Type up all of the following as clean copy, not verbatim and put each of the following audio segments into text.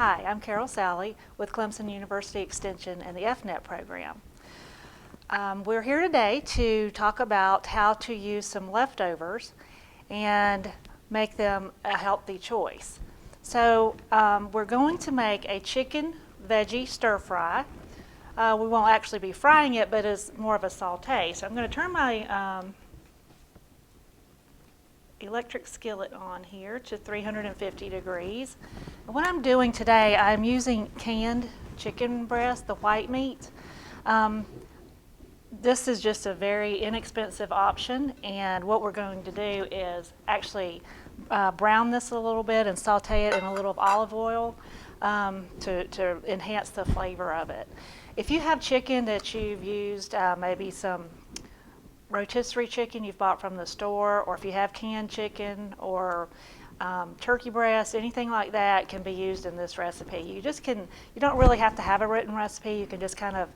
Hi, I'm Carol Sally with Clemson University Extension and the FNet program. We're here today to talk about how to use some leftovers and make them a healthy choice. So we're going to make a chicken veggie stir fry. We won't actually be frying it, but it's more of a saute. So I'm going to turn my electric skillet on here to 350 degrees. And what I'm doing today, I'm using canned chicken breast, the white meat. This is just a very inexpensive option, and what we're going to do is actually brown this a little bit and saute it in a little olive oil to enhance the flavor of it. If you have chicken that you've used, maybe some rotisserie chicken you've bought from the store, or if you have canned chicken or turkey breast, anything like that can be used in this recipe. You don't really have to have a written recipe. You can just kind of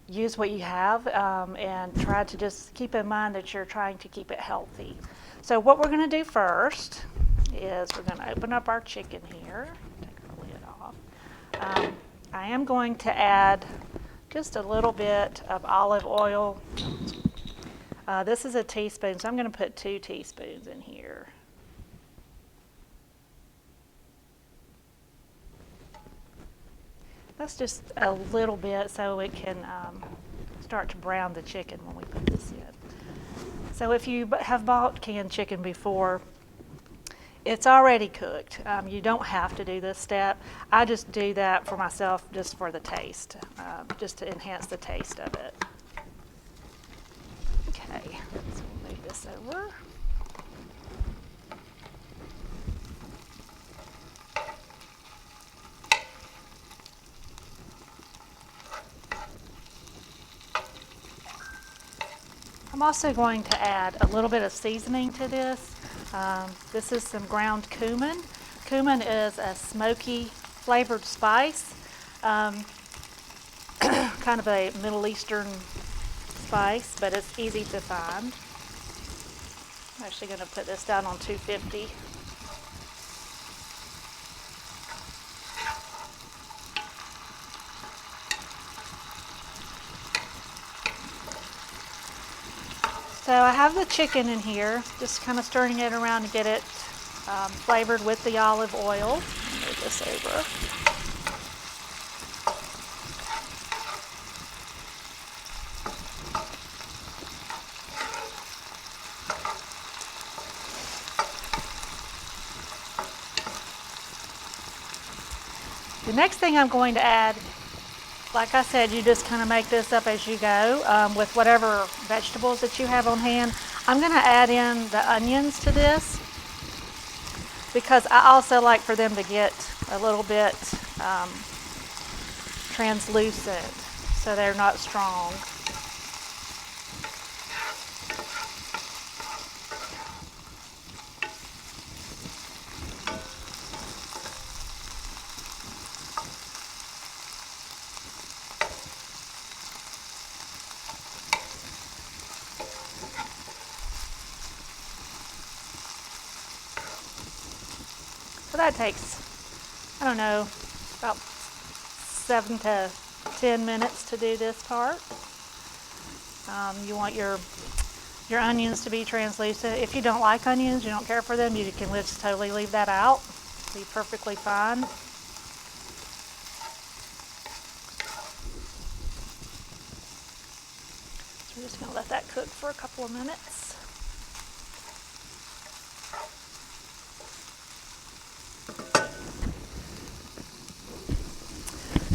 use what you have and try to just keep in mind that you're trying to keep it healthy. So what we're going to do first is we're going to open up our chicken here. Take the lid off. I am going to add just a little bit of olive oil. This is a teaspoon, so I'm going to put 2 teaspoons in here. That's just a little bit so it can start to brown the chicken when we put this in. So if you have bought canned chicken before, it's already cooked. You don't have to do this step. I just do that for myself just for the taste, just to enhance the taste of it. Okay, so we'll move this over. I'm also going to add a little bit of seasoning to this. This is some ground cumin. Cumin is a smoky flavored spice, kind of a Middle Eastern spice, but it's easy to find. I'm actually going to put this down on 250. So I have the chicken in here, just kind of stirring it around to get it flavored with the olive oil. Move this over. The next thing I'm going to add, like I said, you just kind of make this up as you go with whatever vegetables that you have on hand. I'm going to add in the onions to this because I also like for them to get a little bit translucent so they're not strong. So that takes, I don't know, about 7 to 10 minutes to do this part. You want your onions to be translucent. If you don't like onions, you don't care for them, you can just totally leave that out. It'll be perfectly fine. So we're just going to let that cook for a couple of minutes.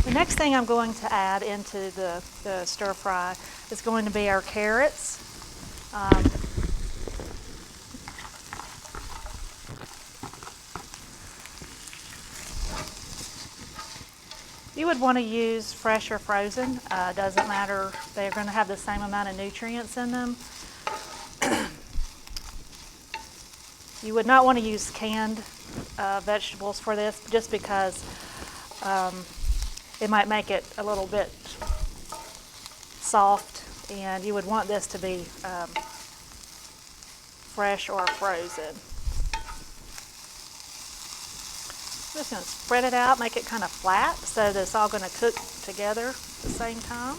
The next thing I'm going to add into the stir fry is going to be our carrots. You would want to use fresh or frozen. Doesn't matter. They're going to have the same amount of nutrients in them. You would not want to use canned vegetables for this just because it might make it a little bit soft, and you would want this to be fresh or frozen. I'm just going to spread it out, make it kind of flat so that it's all going to cook together at the same time.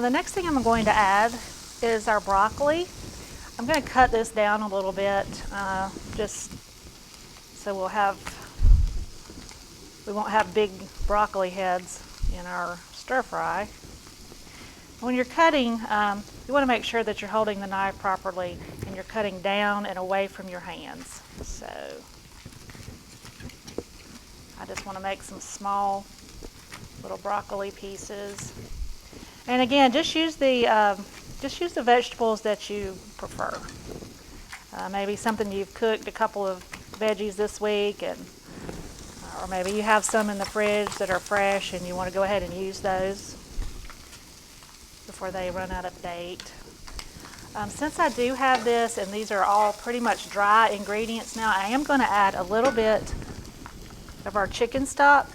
The next thing I'm going to add is our broccoli. I'm going to cut this down a little bit, just so we won't have big broccoli heads in our stir fry. When you're cutting, you want to make sure that you're holding the knife properly and you're cutting down and away from your hands. So I just want to make some small little broccoli pieces. And again, just use the vegetables that you prefer. Maybe something you've cooked a couple of veggies this week, or maybe you have some in the fridge that are fresh and you want to go ahead and use those before they run out of date. Since I do have this, and these are all pretty much dry ingredients now, I am going to add a little bit of our chicken stock.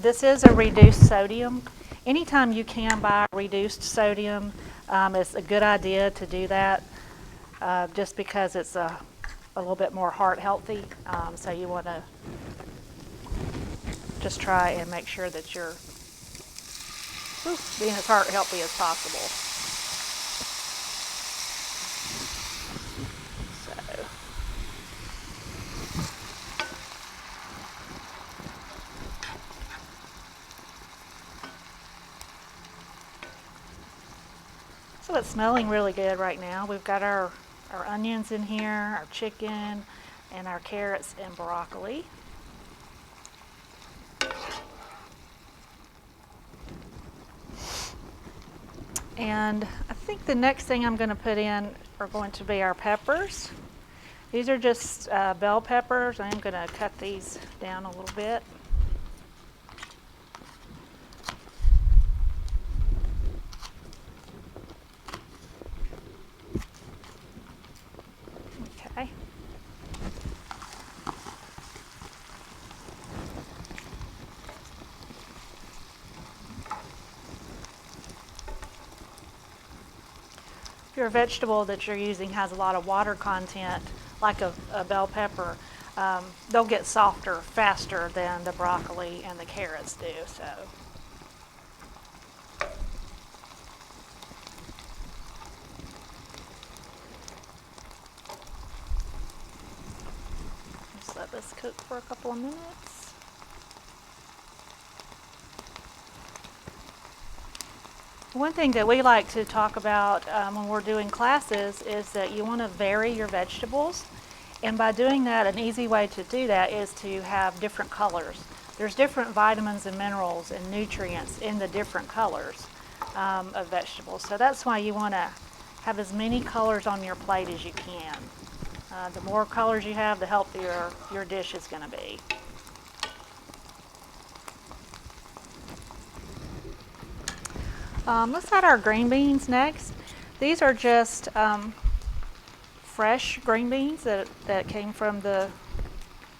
This is a reduced sodium. Anytime you can buy reduced sodium, it's a good idea to do that, just because it's a little bit more heart healthy. So you want to just try and make sure that you're being as heart healthy as possible. So it's smelling really good right now. We've got our onions in here, our chicken, and our carrots and broccoli. And I think the next thing I'm going to put in are going to be our peppers. These are just bell peppers. I'm going to cut these down a little bit. Okay. If your vegetable that you're using has a lot of water content, like a bell pepper, they'll get softer faster than the broccoli and the carrots do. So. Just let this cook for a couple of minutes. One thing that we like to talk about when we're doing classes is that you want to vary your vegetables. And by doing that, an easy way to do that is to have different colors. There's different vitamins and minerals and nutrients in the different colors of vegetables. So that's why you want to have as many colors on your plate as you can. The more colors you have, the healthier your dish is going to be. Let's add our green beans next. These are just fresh green beans that came from the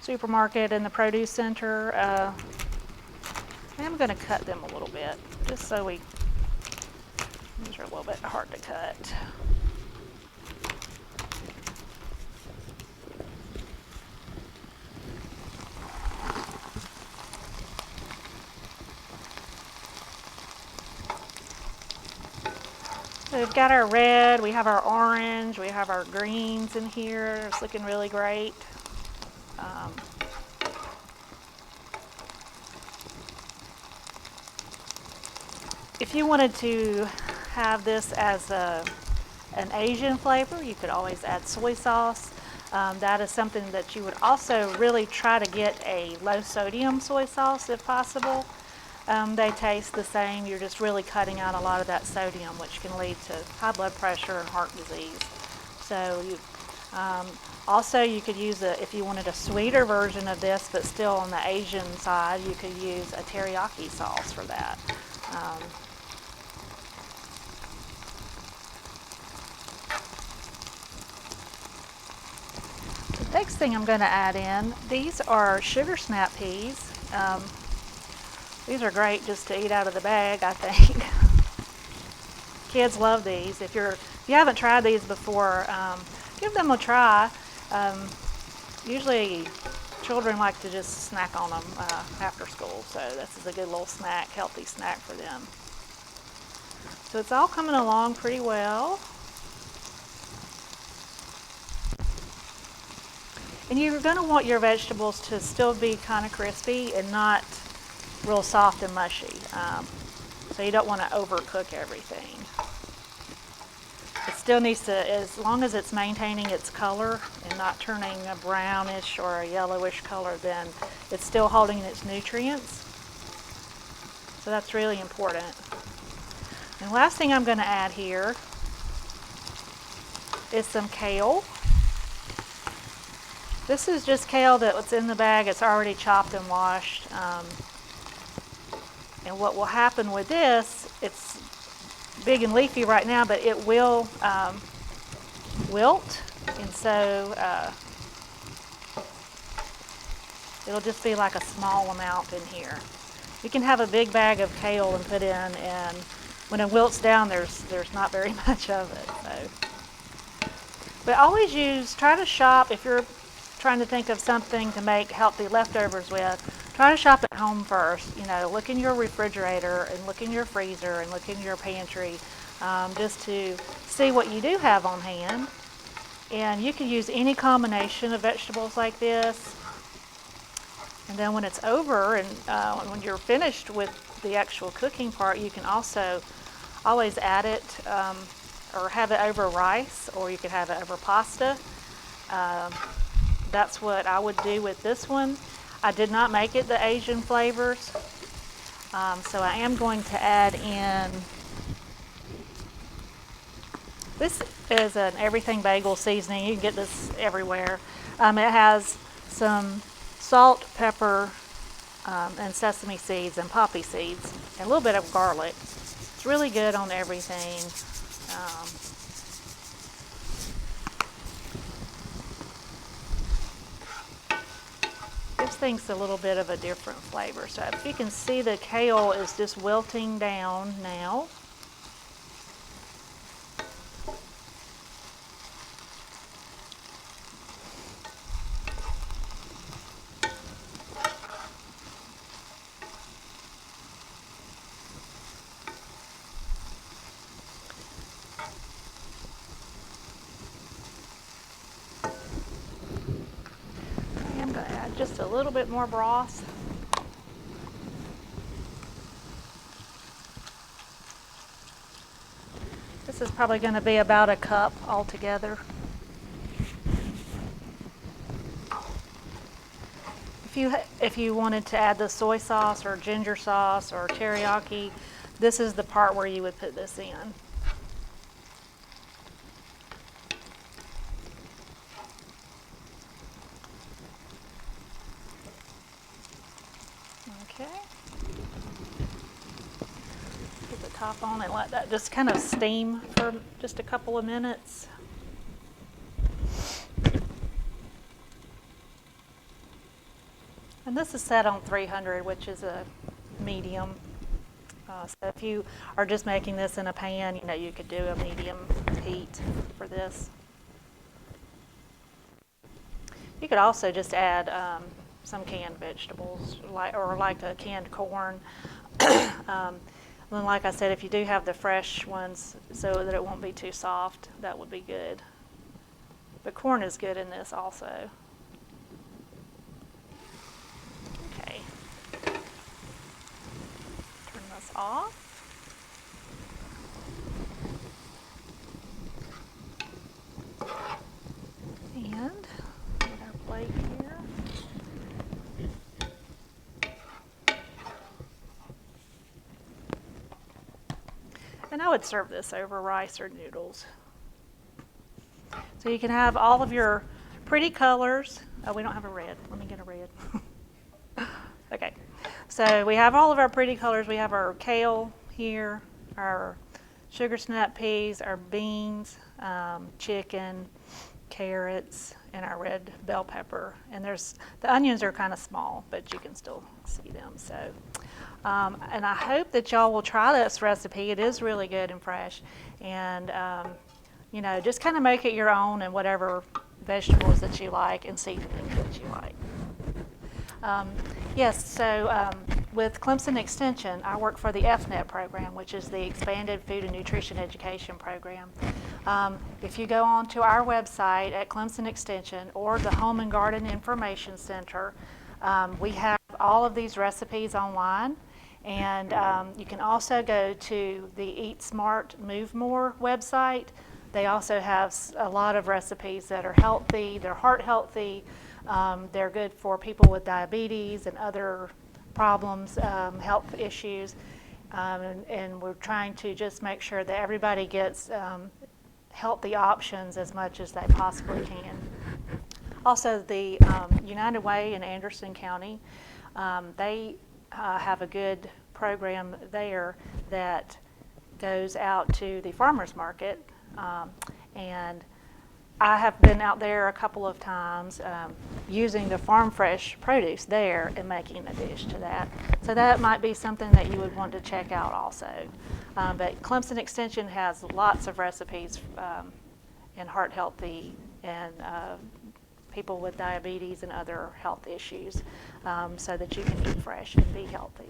supermarket and the produce center. I'm going to cut them a little bit, just so these are a little bit hard to cut. So we've got our red, we have our orange, we have our greens in here. It's looking really great. If you wanted to have this as an Asian flavor, you could always add soy sauce. That is something that you would also really try to get a low sodium soy sauce if possible. They taste the same. You're just really cutting out a lot of that sodium, which can lead to high blood pressure and heart disease. So also you could use if you wanted a sweeter version of this, but still on the Asian side, you could use a teriyaki sauce for that. next thing I'm going to add in, these are sugar snap peas. These are great just to eat out of the bag, I think. Kids love these. If you haven't tried these before, give them a try. Usually children like to just snack on them after school, so this is a good little snack, healthy snack for them. So it's all coming along pretty well. And you're going to want your vegetables to still be kind of crispy and not real soft and mushy. So you don't want to overcook everything. It still needs to, as long as it's maintaining its color and not turning a brownish or a yellowish color, then it's still holding its nutrients. So that's really important. And the last thing I'm going to add here is some kale. This is just kale that's in the bag. It's already chopped and washed. And what will happen with this, it's big and leafy right now, but it will wilt, and so it'll just be like a small amount in here. You can have a big bag of kale and put in, and when it wilts down, there's not very much of it. So, but always try to shop if you're trying to think of something to make healthy leftovers with. Try to shop at home first. Look in your refrigerator and look in your freezer and look in your pantry, just to see what you do have on hand. And you can use any combination of vegetables like this. And then when it's over and when you're finished with the actual cooking part, you can also always add it or have it over rice, or you could have it over pasta. That's what I would do with this one. I did not make it the Asian flavors, so I am going to add in, this is an everything bagel seasoning. You can get this everywhere. It has some salt, pepper, and sesame seeds and poppy seeds, and a little bit of garlic. It's really good on everything. Gives things a little bit of a different flavor. So if you can see, the kale is just wilting down now. I'm going to add just a little bit more broth. This is probably going to be about a cup altogether. If you wanted to add the soy sauce or ginger sauce or teriyaki, this is the part where you would put this in. Okay. Put the top on and let that just kind of steam for just a couple of minutes. And this is set on 300, which is a medium. So if you are just making this in a pan, you could do a medium heat for this. You could also just add some canned vegetables, like a canned corn. Then, like I said, if you do have the fresh ones, so that it won't be too soft, that would be good. But corn is good in this also. Okay. Turn this off. And get our plate here. And I would serve this over rice or noodles. So you can have all of your pretty colors. Oh, we don't have a red. Let me get a red. Okay. So we have all of our pretty colors. We have our kale here, our sugar snap peas, our beans, chicken, carrots, and our red bell pepper. And the onions are kind of small, but you can still see them. So, and I hope that y'all will try this recipe. It is really good and fresh. And, you know, just kind of make it your own and whatever vegetables that you like and seasonings that you like. Yes, so with Clemson Extension, I work for the FNET program, which is the Expanded Food and Nutrition Education Program. If you go on to our website at Clemson Extension or the Home and Garden Information Center, we have all of these recipes online. And you can also go to the Eat Smart, Move More website. They also have a lot of recipes that are healthy, they're heart healthy, they're good for people with diabetes and other problems, health issues. And we're trying to just make sure that everybody gets healthy options as much as they possibly can. Also, the United Way in Anderson County, they have a good program there that goes out to the farmers market, and I have been out there a couple of times using the farm fresh produce there and making a dish to that. So that might be something that you would want to check out also. But Clemson Extension has lots of recipes in heart healthy and people with diabetes and other health issues so that you can eat fresh and be healthy.